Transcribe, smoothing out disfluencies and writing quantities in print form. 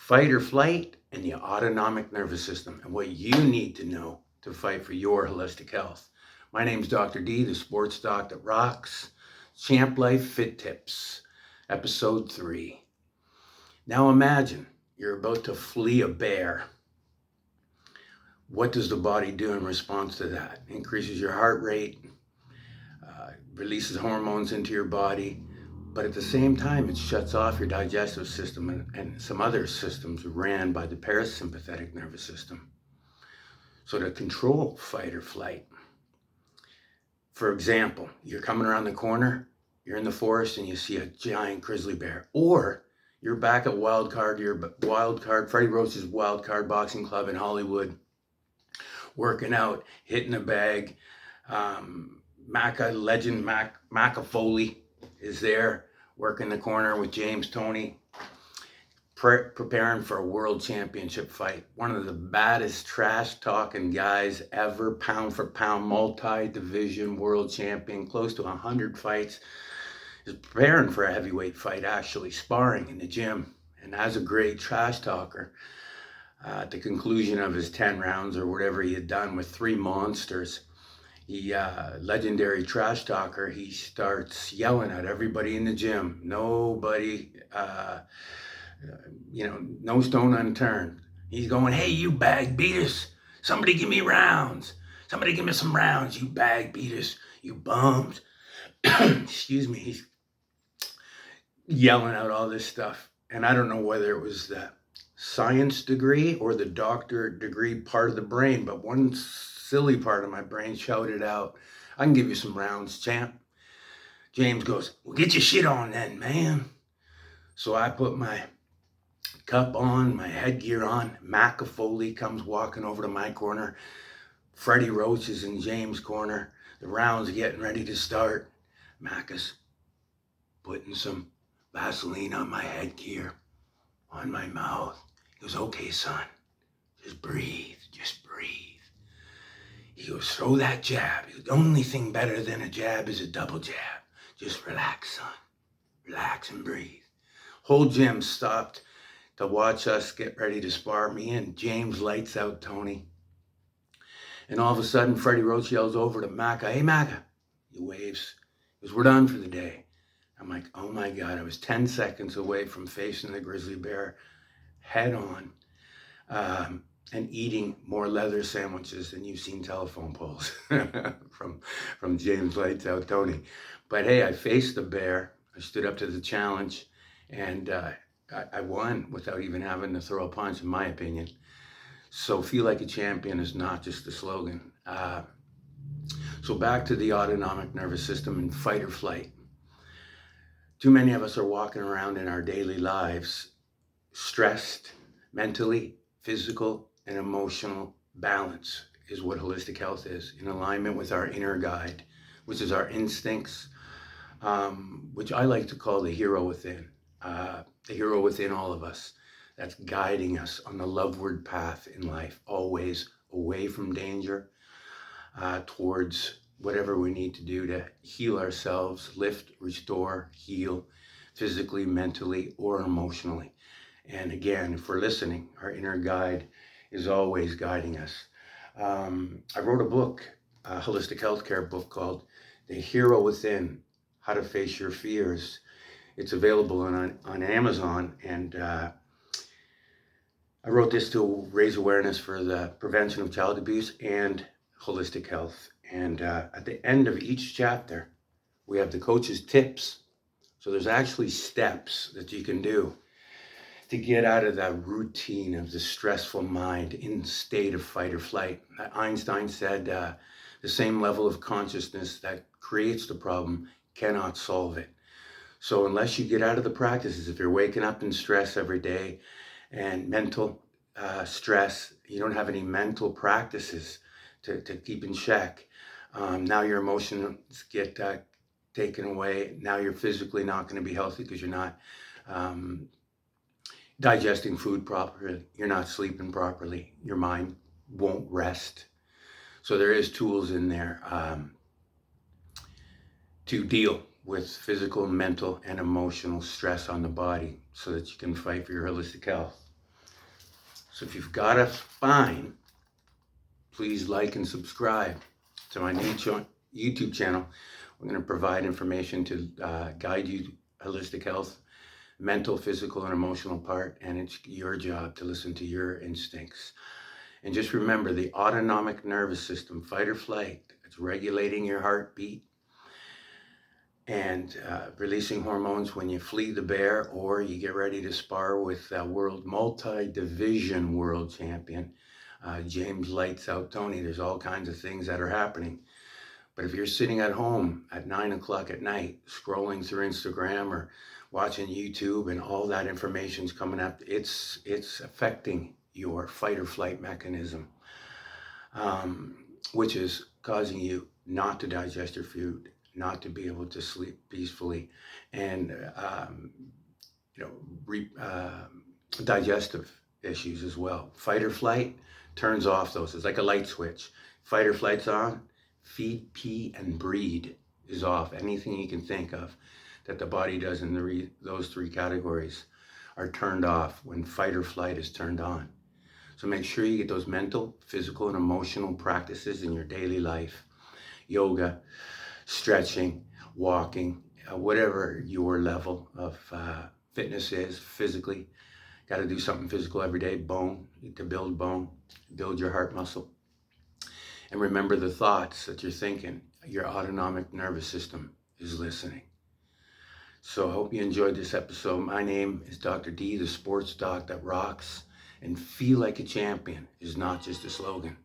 fight or flight, and the autonomic nervous system, and what you need to know to fight for your holistic health. My name's Dr. D, the sports doc that rocks. Champ Life Fit Tips, episode 3. Now imagine you're about to flee a bear. What does the body do in response to that? Increases your heart rate, releases hormones into your body, but at the same time, it shuts off your digestive system and some other systems ran by the parasympathetic nervous system. So to control fight or flight. For example, you're coming around the corner, you're in the forest and you see a giant grizzly bear, or you're back at Wildcard, Freddie Roach's Wildcard Boxing Club in Hollywood, working out, hitting a bag. Legend Mac Foley is there, working the corner with James Toney, preparing for a world championship fight. One of the baddest trash-talking guys ever, pound for pound, multi-division world champion, close to 100 fights, is preparing for a heavyweight fight, actually sparring in the gym. And as a great trash talker, at the conclusion of his 10 rounds or whatever he had done with 3 monsters, legendary trash talker, he starts yelling at everybody in the gym. Nobody, no stone unturned. He's going, "Hey, you bag beaters, somebody give me rounds. Somebody give me some rounds, you bag beaters, you bums." Excuse me. He's yelling out all this stuff. And I don't know whether it was the science degree or the doctor degree part of the brain, but one silly part of my brain shouted out, "I can give you some rounds, champ." James goes, "Well, get your shit on then, man." So I put my cup on, my headgear on. Mac Foley comes walking over to my corner. Freddie Roach is in James' corner. The rounds are getting ready to start. Mac is putting some Vaseline on my headgear, on my mouth. He goes, "Okay, son, just breathe, just breathe." He goes, "Throw that jab. The only thing better than a jab is a double jab. Just relax, son. Relax and breathe." Whole gym stopped to watch us get ready to spar, me and James Lights Out Toney. And all of a sudden, Freddie Roach yells over to Macca, "Hey, Macca." He waves. He goes, "We're done for the day." I'm like, oh my God, I was 10 seconds away from facing the grizzly bear head on. And eating more leather sandwiches than you've seen telephone poles from James Lights Out Toney. But hey, I faced the bear. I stood up to the challenge, and I won without even having to throw a punch, in my opinion. So feel like a champion is not just a slogan. So back to the autonomic nervous system and fight or flight. Too many of us are walking around in our daily lives stressed mentally, physical, and emotional balance is what holistic health is, in alignment with our inner guide, which is our instincts, which I like to call the hero within. The hero within all of us that's guiding us on the loveward path in life, always away from danger, towards whatever we need to do to heal ourselves, lift, restore, heal, physically, mentally, or emotionally. And again, if we're listening, our inner guide is always guiding us. I wrote a book, a holistic healthcare book called The Hero Within, How to Face Your Fears. It's available on Amazon, and I wrote this to raise awareness for the prevention of child abuse and holistic health. And at the end of each chapter, we have the coach's tips. So there's actually steps that you can do to get out of that routine of the stressful mind in state of fight or flight. Einstein said the same level of consciousness that creates the problem cannot solve it. So unless you get out of the practices, if you're waking up in stress every day and mental stress, you don't have any mental practices to keep in check. Now your emotions get taken away. Now you're physically not going to be healthy because you're not digesting food properly. You're not sleeping properly. Your mind won't rest. So there is tools in there to deal with physical, mental, and emotional stress on the body so that you can fight for your holistic health. So if you've got a spine, please like and subscribe to my new YouTube channel. We're going to provide information to guide you holistic health, mental, physical, and emotional part, and it's your job to listen to your instincts. And just remember the autonomic nervous system, fight or flight, it's regulating your heartbeat and releasing hormones when you flee the bear or you get ready to spar with multi-division world champion, James Lights Out Toney. There's all kinds of things that are happening. But if you're sitting at home at 9 o'clock at night, scrolling through Instagram or watching YouTube and all that information's coming up, it's affecting your fight or flight mechanism, which is causing you not to digest your food, not to be able to sleep peacefully, and digestive issues as well. Fight or flight turns off those. It's like a light switch. Fight or flight's on, feed, pee, and breed is off. Anything you can think of that the body does in those three categories are turned off when fight or flight is turned on. So make sure you get those mental, physical, and emotional practices in your daily life. Yoga, stretching, walking, whatever your level of fitness is physically. Got to do something physical every day, bone, to build your heart muscle. And remember the thoughts that you're thinking. Your autonomic nervous system is listening. So I hope you enjoyed this episode. My name is Dr. D, the sports doc that rocks. And feel like a champion is not just a slogan.